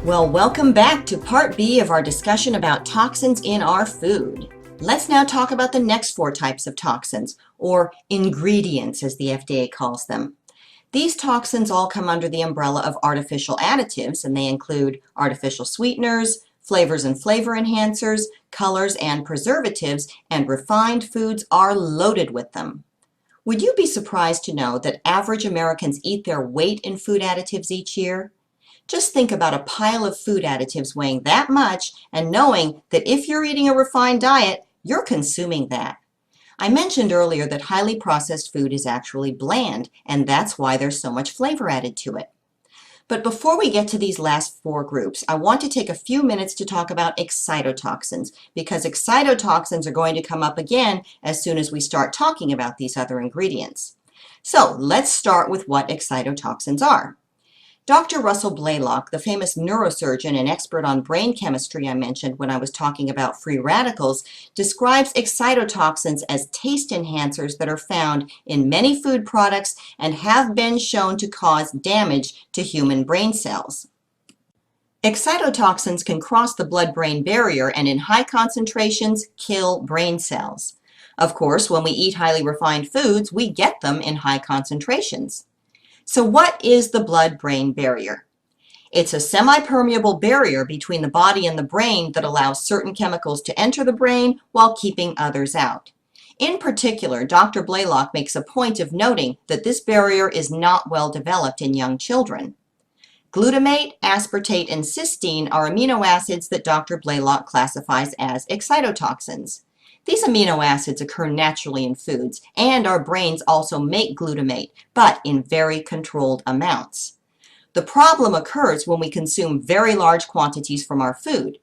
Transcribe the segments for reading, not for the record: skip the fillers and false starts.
Well, welcome back to part B of our discussion about toxins in our food. Let's now talk about the next four types of toxins, or ingredients as the FDA calls them. These toxins all come under the umbrella of artificial additives, and they include artificial sweeteners, flavors and flavor enhancers, colors and preservatives, and refined foods are loaded with them. Would you be surprised to know that average Americans eat their weight in food additives each year? Just think about a pile of food additives weighing that much and knowing that if you're eating a refined diet, you're consuming that. I mentioned earlier that highly processed food is actually bland, and that's why there's so much flavor added to it. But before we get to these last four groups, I want to take a few minutes to talk about excitotoxins, because excitotoxins are going to come up again as soon as we start talking about these other ingredients. So let's start with what excitotoxins are. Dr. Russell Blaylock, the famous neurosurgeon and expert on brain chemistry I mentioned when I was talking about free radicals, describes excitotoxins as taste enhancers that are found in many food products and have been shown to cause damage to human brain cells. Excitotoxins can cross the blood-brain barrier and in high concentrations kill brain cells. Of course, when we eat highly refined foods, we get them in high concentrations. So what is the blood-brain barrier? It's a semi-permeable barrier between the body and the brain that allows certain chemicals to enter the brain while keeping others out. In particular, Dr. Blaylock makes a point of noting that this barrier is not well developed in young children. Glutamate, aspartate, and cysteine are amino acids that Dr. Blaylock classifies as excitotoxins. These amino acids occur naturally in foods, and our brains also make glutamate, but in very controlled amounts. The problem occurs when we consume very large quantities from our food.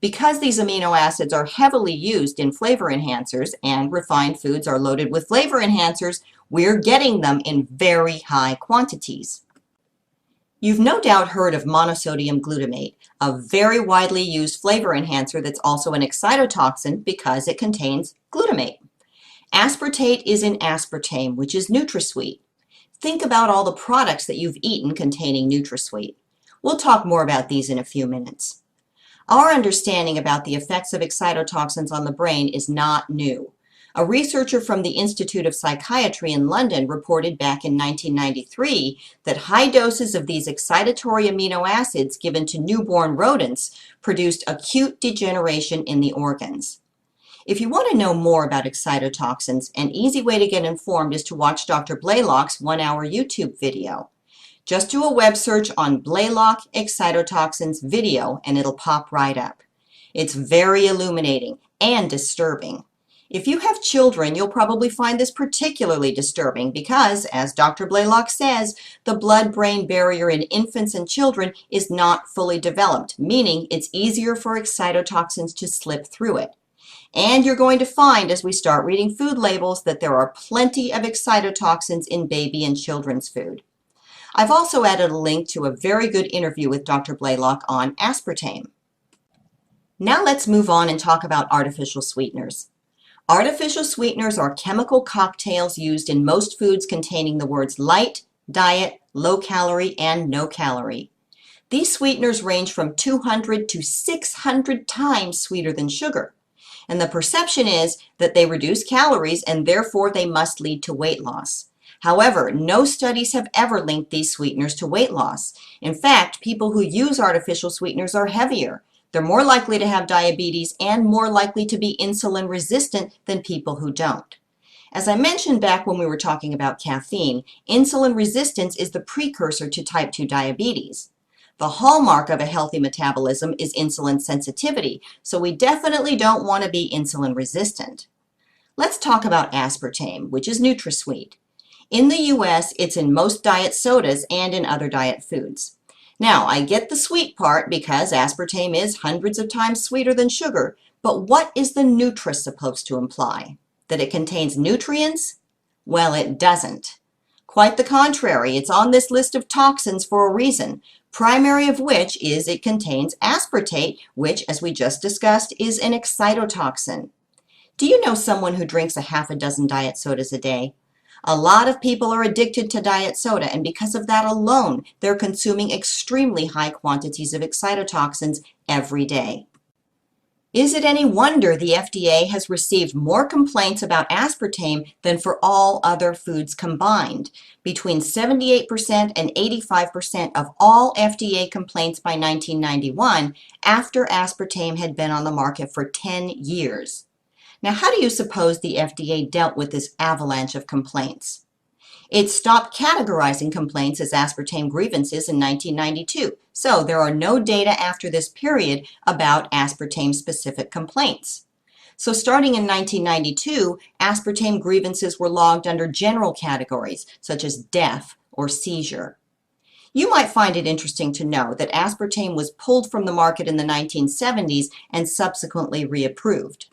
Because these amino acids are heavily used in flavor enhancers, and refined foods are loaded with flavor enhancers, we're getting them in very high quantities. You've no doubt heard of monosodium glutamate, a very widely used flavor enhancer that's also an excitotoxin because it contains glutamate. Aspartate is in aspartame, which is NutraSweet. Think about all the products that you've eaten containing NutraSweet. We'll talk more about these in a few minutes. Our understanding about the effects of excitotoxins on the brain is not new. A researcher from the Institute of Psychiatry in London reported back in 1993 that high doses of these excitatory amino acids given to newborn rodents produced acute degeneration in the organs. If you want to know more about excitotoxins, an easy way to get informed is to watch Dr. Blaylock's 1-hour YouTube video. Just do a web search on Blaylock excitotoxins video and it'll pop right up. It's very illuminating and disturbing. If you have children, you'll probably find this particularly disturbing because, as Dr. Blaylock says, the blood-brain barrier in infants and children is not fully developed, meaning it's easier for excitotoxins to slip through it. And you're going to find, as we start reading food labels, that there are plenty of excitotoxins in baby and children's food. I've also added a link to a very good interview with Dr. Blaylock on aspartame. Now let's move on and talk about artificial sweeteners. Artificial sweeteners are chemical cocktails used in most foods containing the words light, diet, low calorie, and no calorie. These sweeteners range from 200 to 600 times sweeter than sugar. And the perception is that they reduce calories and therefore they must lead to weight loss. However, no studies have ever linked these sweeteners to weight loss. In fact, people who use artificial sweeteners are heavier. They're more likely to have diabetes and more likely to be insulin resistant than people who don't. As I mentioned back when we were talking about caffeine, insulin resistance is the precursor to type 2 diabetes. The hallmark of a healthy metabolism is insulin sensitivity, so we definitely don't want to be insulin resistant. Let's talk about aspartame, which is NutraSweet. In the US, it's in most diet sodas and in other diet foods. Now, I get the sweet part because aspartame is hundreds of times sweeter than sugar, but what is the nutri supposed to imply? That it contains nutrients? Well, it doesn't. Quite the contrary, it's on this list of toxins for a reason, primary of which is it contains aspartate, which, as we just discussed, is an excitotoxin. Do you know someone who drinks a half a dozen diet sodas a day? A lot of people are addicted to diet soda, and because of that alone, they're consuming extremely high quantities of excitotoxins every day. Is it any wonder the FDA has received more complaints about aspartame than for all other foods combined? Between 78% and 85% of all FDA complaints by 1991, after aspartame had been on the market for 10 years. Now, how do you suppose the FDA dealt with this avalanche of complaints? It stopped categorizing complaints as aspartame grievances in 1992, so there are no data after this period about aspartame-specific complaints. So starting in 1992, aspartame grievances were logged under general categories, such as death or seizure. You might find it interesting to know that aspartame was pulled from the market in the 1970s and subsequently reapproved.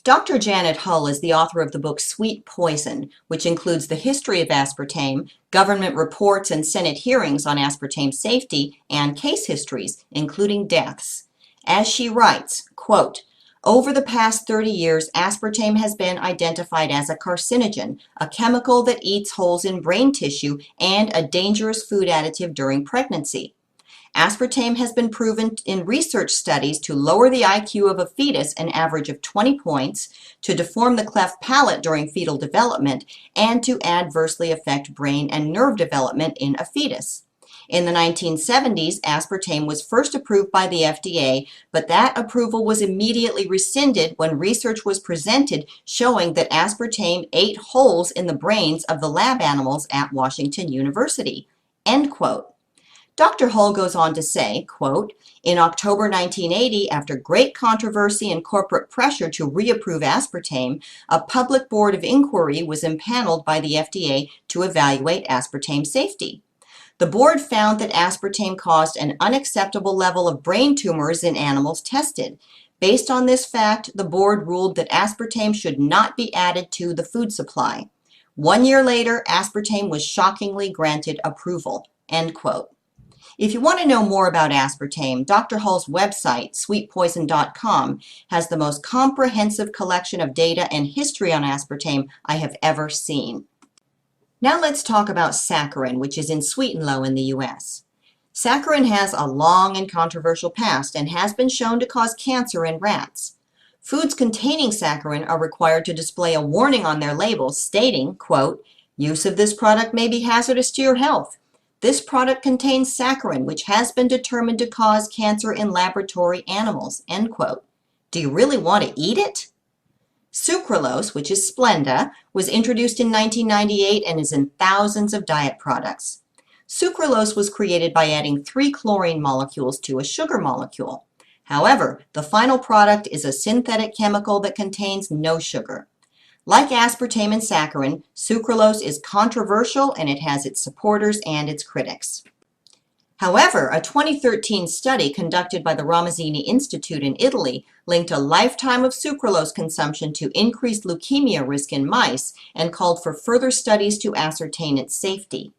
Dr. Janet Hull is the author of the book Sweet Poison, which includes the history of aspartame, government reports and Senate hearings on aspartame safety, and case histories, including deaths. As she writes, quote, "Over the past 30 years, aspartame has been identified as a carcinogen, a chemical that eats holes in brain tissue, and a dangerous food additive during pregnancy. Aspartame has been proven in research studies to lower the IQ of a fetus an average of 20 points, to deform the cleft palate during fetal development, and to adversely affect brain and nerve development in a fetus. In the 1970s, aspartame was first approved by the FDA, but that approval was immediately rescinded when research was presented showing that aspartame ate holes in the brains of the lab animals at Washington University." End quote. Dr. Hull goes on to say, quote, "In October 1980, after great controversy and corporate pressure to reapprove aspartame, a public board of inquiry was impaneled by the FDA to evaluate aspartame safety. The board found that aspartame caused an unacceptable level of brain tumors in animals tested. Based on this fact, the board ruled that aspartame should not be added to the food supply. 1 year later, aspartame was shockingly granted approval." End quote. If you want to know more about aspartame, Dr. Hull's website, sweetpoison.com, has the most comprehensive collection of data and history on aspartame I have ever seen. Now let's talk about saccharin, which is in Sweet and Low in the U.S. Saccharin has a long and controversial past and has been shown to cause cancer in rats. Foods containing saccharin are required to display a warning on their labels stating, quote, "Use of this product may be hazardous to your health. This product contains saccharin, which has been determined to cause cancer in laboratory animals." End quote. Do you really want to eat it? Sucralose, which is Splenda, was introduced in 1998 and is in thousands of diet products. Sucralose was created by adding 3 chlorine molecules to a sugar molecule. However, the final product is a synthetic chemical that contains no sugar. Like aspartame and saccharin, sucralose is controversial and it has its supporters and its critics. However, a 2013 study conducted by the Ramazzini Institute in Italy linked a lifetime of sucralose consumption to increased leukemia risk in mice and called for further studies to ascertain its safety.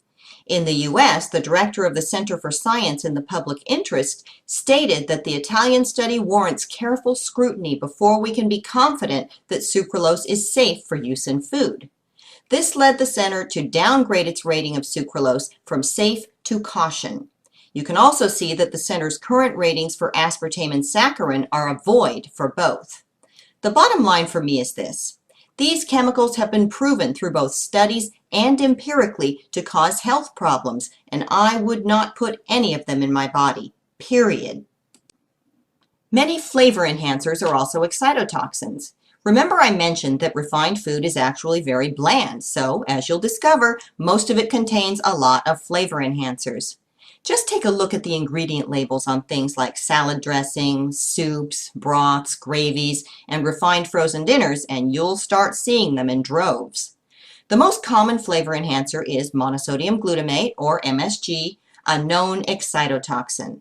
In the U.S., the director of the Center for Science in the Public Interest stated that the Italian study warrants careful scrutiny before we can be confident that sucralose is safe for use in food. This led the center to downgrade its rating of sucralose from safe to caution. You can also see that the center's current ratings for aspartame and saccharin are a void for both. The bottom line for me is this. These chemicals have been proven through both studies and empirically to cause health problems, and I would not put any of them in my body, period. Many flavor enhancers are also excitotoxins. Remember I mentioned that refined food is actually very bland, so as you'll discover, most of it contains a lot of flavor enhancers. Just take a look at the ingredient labels on things like salad dressings, soups, broths, gravies, and refined frozen dinners, and you'll start seeing them in droves. The most common flavor enhancer is monosodium glutamate, or MSG, a known excitotoxin.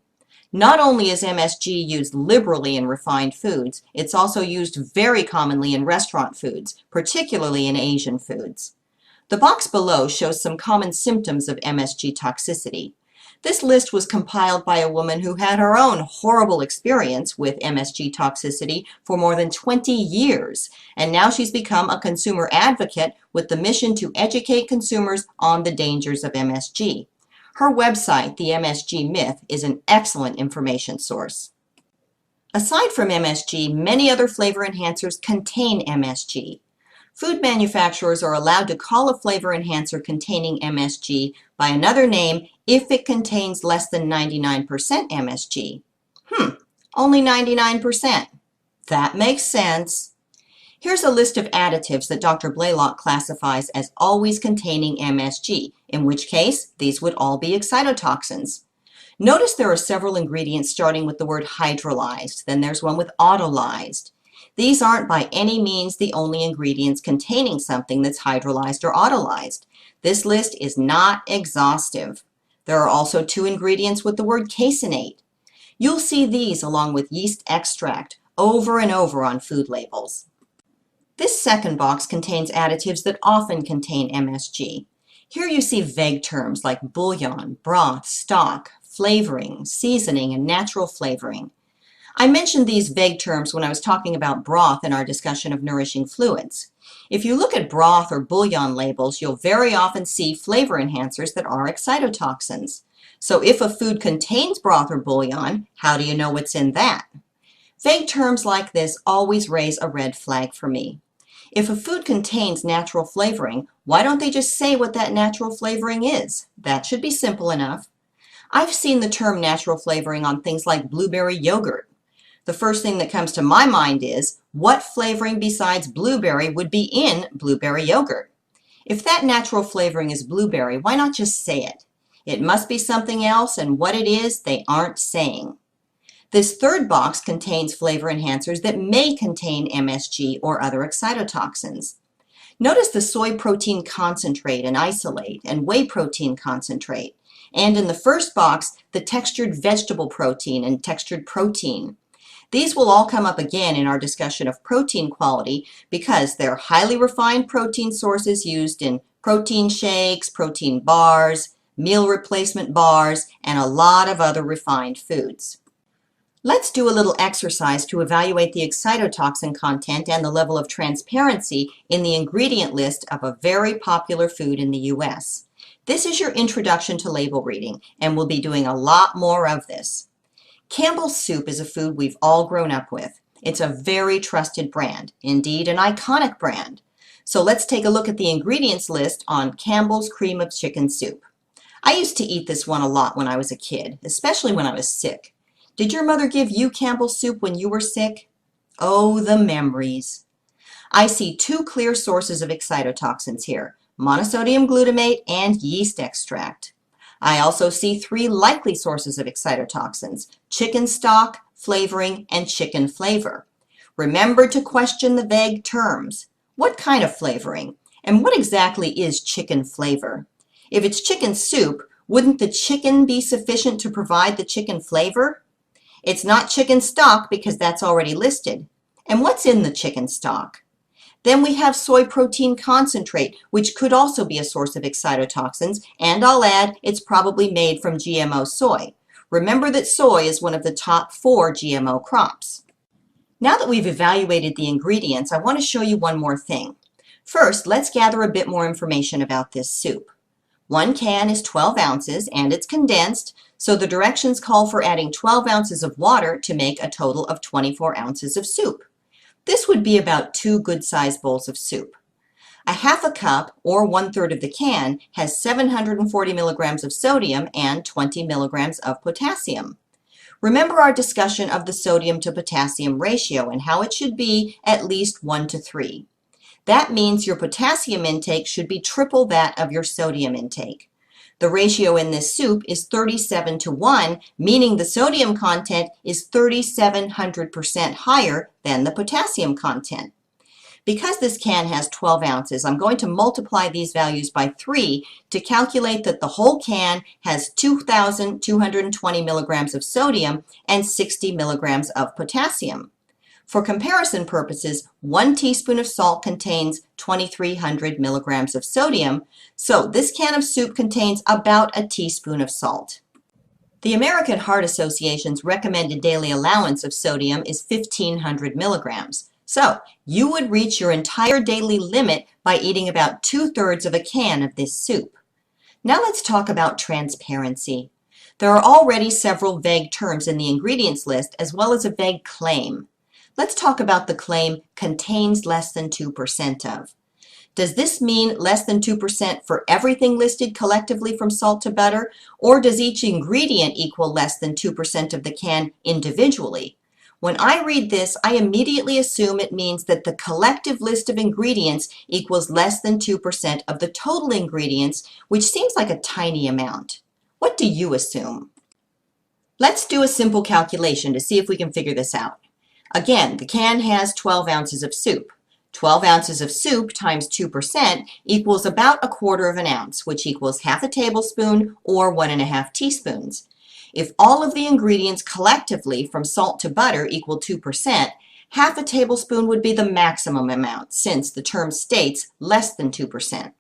Not only is MSG used liberally in refined foods, it's also used very commonly in restaurant foods, particularly in Asian foods. The box below shows some common symptoms of MSG toxicity. This list was compiled by a woman who had her own horrible experience with MSG toxicity for more than 20 years, and now she's become a consumer advocate with the mission to educate consumers on the dangers of MSG. Her website, The MSG Myth, is an excellent information source. Aside from MSG, many other flavor enhancers contain MSG. Food manufacturers are allowed to call a flavor enhancer containing MSG by another name if it contains less than 99% MSG. Only 99%. That makes sense. Here's a list of additives that Dr. Blaylock classifies as always containing MSG, in which case these would all be excitotoxins. Notice there are several ingredients starting with the word hydrolyzed, then there's one with autolyzed. These aren't by any means the only ingredients containing something that's hydrolyzed or autolyzed. This list is not exhaustive. There are also 2 ingredients with the word caseinate. You'll see these along with yeast extract over and over on food labels. This second box contains additives that often contain MSG. Here you see vague terms like bouillon, broth, stock, flavoring, seasoning, and natural flavoring. I mentioned these vague terms when I was talking about broth in our discussion of nourishing fluids. If you look at broth or bouillon labels, you'll very often see flavor enhancers that are excitotoxins. So if a food contains broth or bouillon, how do you know what's in that? Vague terms like this always raise a red flag for me. If a food contains natural flavoring, why don't they just say what that natural flavoring is? That should be simple enough. I've seen the term natural flavoring on things like blueberry yogurt. The first thing that comes to my mind is, what flavoring besides blueberry would be in blueberry yogurt? If that natural flavoring is blueberry, why not just say it? It must be something else, and what it is, they aren't saying. This third box contains flavor enhancers that may contain MSG or other excitotoxins. Notice the soy protein concentrate and isolate and whey protein concentrate. And in the first box, the textured vegetable protein and textured protein. These will all come up again in our discussion of protein quality because they're highly refined protein sources used in protein shakes, protein bars, meal replacement bars, and a lot of other refined foods. Let's do a little exercise to evaluate the excitotoxin content and the level of transparency in the ingredient list of a very popular food in the U.S. This is your introduction to label reading, and we'll be doing a lot more of this. Campbell's Soup is a food we've all grown up with. It's a very trusted brand, indeed an iconic brand. So let's take a look at the ingredients list on Campbell's Cream of Chicken Soup. I used to eat this one a lot when I was a kid, especially when I was sick. Did your mother give you Campbell's Soup when you were sick? Oh, the memories. I see 2 clear sources of excitotoxins here, monosodium glutamate and yeast extract. I also see 3 likely sources of excitotoxins, chicken stock, flavoring, and chicken flavor. Remember to question the vague terms. What kind of flavoring? And what exactly is chicken flavor? If it's chicken soup, wouldn't the chicken be sufficient to provide the chicken flavor? It's not chicken stock because that's already listed. And what's in the chicken stock? Then we have soy protein concentrate, which could also be a source of excitotoxins, and I'll add it's probably made from GMO soy. Remember that soy is one of the top 4 GMO crops. Now that we've evaluated the ingredients, I want to show you one more thing. First, let's gather a bit more information about this soup. 1 can is 12 ounces and it's condensed, so the directions call for adding 12 ounces of water to make a total of 24 ounces of soup. This would be about 2 good-sized bowls of soup. A half a cup, or 1/3 of the can, has 740 milligrams of sodium and 20 milligrams of potassium. Remember our discussion of the sodium to potassium ratio and how it should be at least 1:3. That means your potassium intake should be triple that of your sodium intake. The ratio in this soup is 37:1, meaning the sodium content is 3,700% higher than the potassium content. Because this can has 12 ounces, I'm going to multiply these values by 3 to calculate that the whole can has 2,220 milligrams of sodium and 60 milligrams of potassium. For comparison purposes, 1 teaspoon of salt contains 2,300 milligrams of sodium, so this can of soup contains about a teaspoon of salt. The American Heart Association's recommended daily allowance of sodium is 1,500 milligrams. So you would reach your entire daily limit by eating about 2/3 of a can of this soup. Now let's talk about transparency. There are already several vague terms in the ingredients list as well as a vague claim. Let's talk about the claim contains less than 2% of. Does this mean less than 2% for everything listed collectively from salt to butter, or does each ingredient equal less than 2% of the can individually? When I read this, I immediately assume it means that the collective list of ingredients equals less than 2% of the total ingredients, which seems like a tiny amount. What do you assume? Let's do a simple calculation to see if we can figure this out. Again, the can has 12 ounces of soup. 12 ounces of soup times 2% equals about 1/4 of an ounce, which equals 1/2 tablespoon or 1½ teaspoons. If all of the ingredients collectively from salt to butter equal 2%, 1/2 tablespoon would be the maximum amount since the term states less than 2%.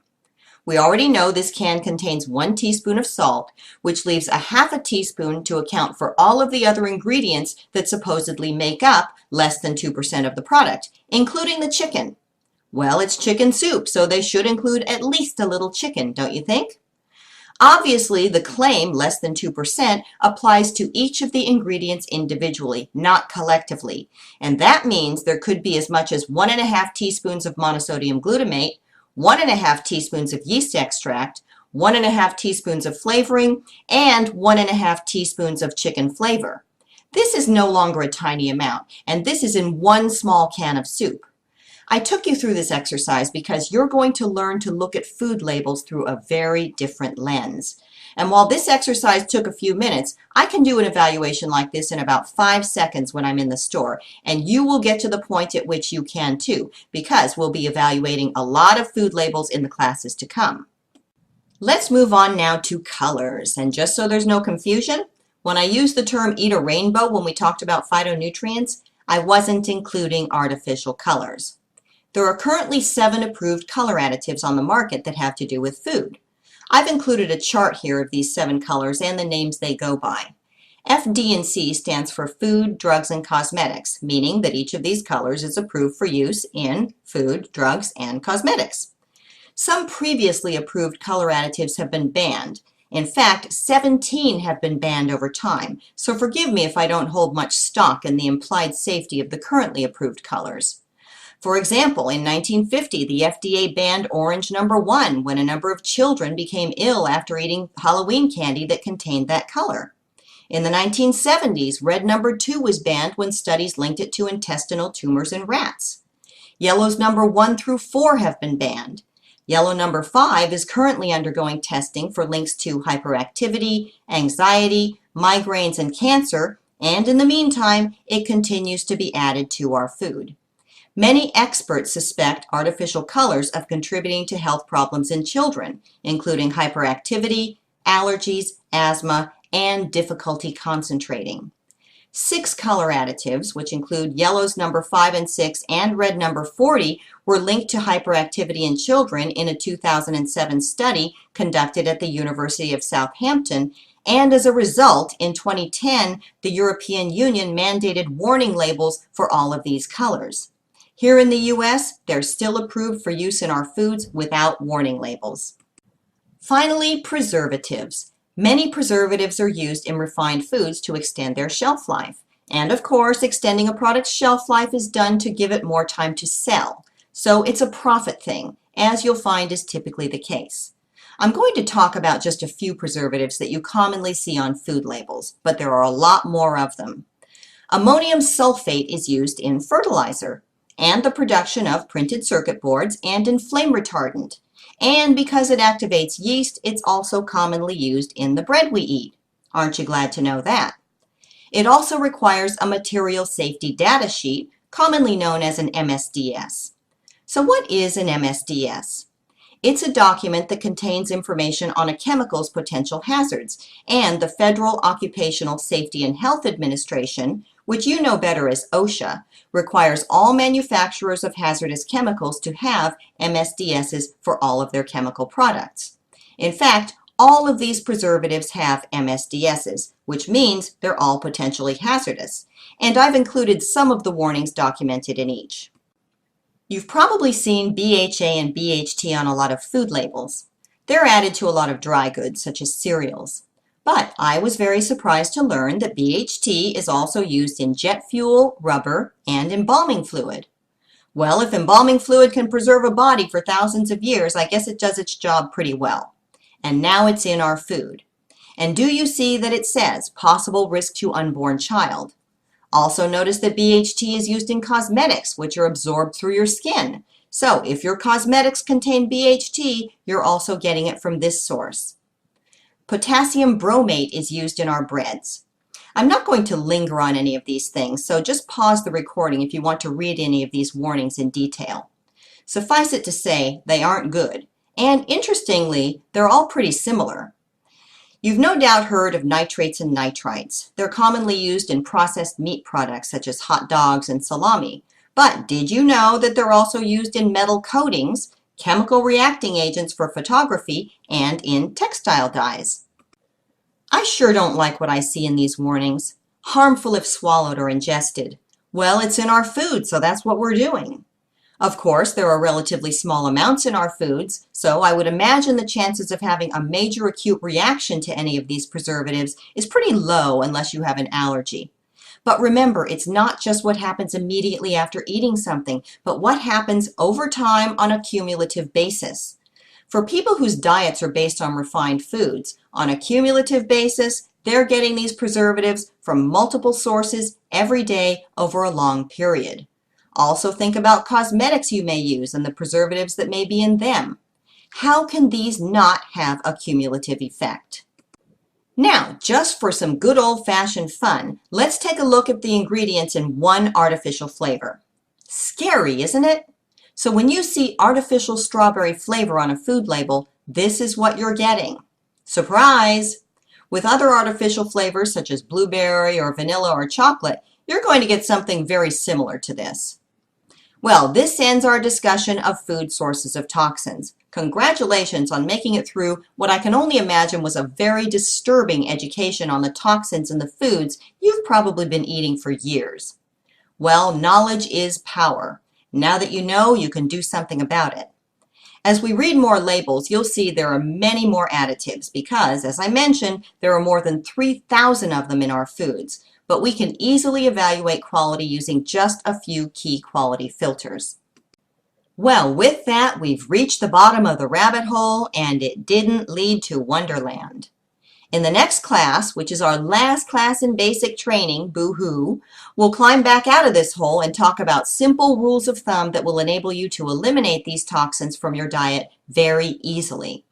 We already know this can contains 1 teaspoon of salt, which leaves 1/2 teaspoon to account for all of the other ingredients that supposedly make up less than 2% of the product, including the chicken. Well, it's chicken soup, so they should include at least a little chicken, don't you think? Obviously, the claim less than 2% applies to each of the ingredients individually, not collectively. And that means there could be as much as 1½ teaspoons of monosodium glutamate, 1½ teaspoons of yeast extract, 1½ teaspoons of flavoring, and 1½ teaspoons of chicken flavor. This is no longer a tiny amount, and this is in one small can of soup. I took you through this exercise because you're going to learn to look at food labels through a very different lens. And while this exercise took a few minutes, I can do an evaluation like this in about 5 seconds when I'm in the store, and you will get to the point at which you can too, because we'll be evaluating a lot of food labels in the classes to come. Let's move on now to colors, and just so there's no confusion, when I used the term eat a rainbow when we talked about phytonutrients, I wasn't including artificial colors. There are currently 7 approved color additives on the market that have to do with food. I've included a chart here of these 7 colors and the names they go by. FD&C stands for Food, Drugs, and Cosmetics, meaning that each of these colors is approved for use in food, drugs, and cosmetics. Some previously approved color additives have been banned. In fact, 17 have been banned over time, so forgive me if I don't hold much stock in the implied safety of the currently approved colors. For example, in 1950, the FDA banned orange number 1 when a number of children became ill after eating Halloween candy that contained that color. In the 1970s, red number 2 was banned when studies linked it to intestinal tumors in rats. Yellows number 1 through 4 have been banned. Yellow number 5 is currently undergoing testing for links to hyperactivity, anxiety, migraines, and cancer, and in the meantime, it continues to be added to our food. Many experts suspect artificial colors of contributing to health problems in children, including hyperactivity, allergies, asthma, and difficulty concentrating. 6 color additives, which include yellows number 5 and 6 and red number 40, were linked to hyperactivity in children in a 2007 study conducted at the University of Southampton, and as a result, in 2010, the European Union mandated warning labels for all of these colors. Here in the US, they're still approved for use in our foods without warning labels. Finally, preservatives. Many preservatives are used in refined foods to extend their shelf life. And of course, extending a product's shelf life is done to give it more time to sell. So it's a profit thing, as you'll find is typically the case. I'm going to talk about just a few preservatives that you commonly see on food labels, but there are a lot more of them. Ammonium sulfate is used in fertilizer and the production of printed circuit boards and in flame retardant. And because it activates yeast, it's also commonly used in the bread we eat. Aren't you glad to know that? It also requires a material safety data sheet, commonly known as an MSDS. So what is an MSDS? It's a document that contains information on a chemical's potential hazards, and the Federal Occupational Safety and Health Administration, which you know better as OSHA, requires all manufacturers of hazardous chemicals to have MSDSs for all of their chemical products. In fact, All of these preservatives have MSDSs, which means they're all potentially hazardous, and I've included some of the warnings documented in each. You've probably seen BHA and BHT on a lot of food labels. They're added to a lot of dry goods, such as cereals. But I was very surprised to learn that BHT is also used in jet fuel, rubber, and embalming fluid. Well, if embalming fluid can preserve a body for thousands of years, I guess it does its job pretty well. And now it's in our food. And do you see that it says possible risk to unborn child? Also notice that BHT is used in cosmetics, which are absorbed through your skin. So if your cosmetics contain BHT, you're also getting it from this source. Potassium bromate is used in our breads. I'm not going to linger on any of these things, so just pause the recording if you want to read any of these warnings in detail. Suffice it to say, they aren't good. And interestingly, they're all pretty similar. You've no doubt heard of nitrates and nitrites. They're commonly used in processed meat products such as hot dogs and salami. But did you know that they're also used in metal coatings, chemical reacting agents for photography, and in textile dyes? I sure don't like what I see in these warnings. Harmful if swallowed or ingested. Well, it's in our food, so that's what we're doing. Of course, there are relatively small amounts in our foods, so I would imagine the chances of having a major acute reaction to any of these preservatives is pretty low unless you have an allergy. But remember, it's not just what happens immediately after eating something, but what happens over time on a cumulative basis. For people whose diets are based on refined foods, on a cumulative basis, they're getting these preservatives from multiple sources every day over a long period. Also think about cosmetics you may use and the preservatives that may be in them. How can these not have a cumulative effect? Now, just for some good old-fashioned fun, let's take a look at the ingredients in one artificial flavor. Scary, isn't it? So when you see artificial strawberry flavor on a food label, this is what you're getting. Surprise! With other artificial flavors such as blueberry or vanilla or chocolate, you're going to get something very similar to this. Well, this ends our discussion of food sources of toxins. Congratulations on making it through what I can only imagine was a very disturbing education on the toxins in the foods you've probably been eating for years. Well, knowledge is power. Now that you know, you can do something about it. As we read more labels, you'll see there are many more additives because, as I mentioned, there are more than 3,000 of them in our foods. But we can easily evaluate quality using just a few key quality filters. Well, with that, we've reached the bottom of the rabbit hole, and it didn't lead to Wonderland. In the next class, which is our last class in basic training, boo-hoo, we'll climb back out of this hole and talk about simple rules of thumb that will enable you to eliminate these toxins from your diet very easily.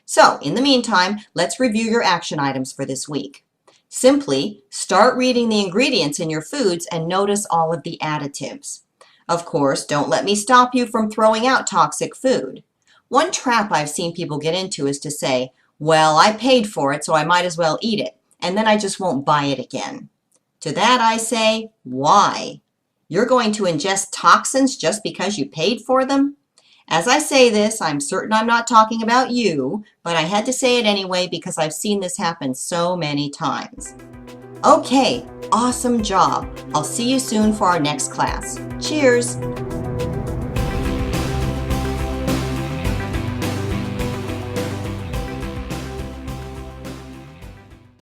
So, in the meantime, let's review your action items for this week. Simply start reading the ingredients in your foods and notice all of the additives. Of course, don't let me stop you from throwing out toxic food. One trap I've seen people get into is to say, well, I paid for it, so I might as well eat it, and then I just won't buy it again. To that I say, why? You're going to ingest toxins just because you paid for them? As I say this, I'm certain I'm not talking about you, but I had to say it anyway because I've seen this happen so many times. Okay, awesome job. I'll see you soon for our next class. Cheers!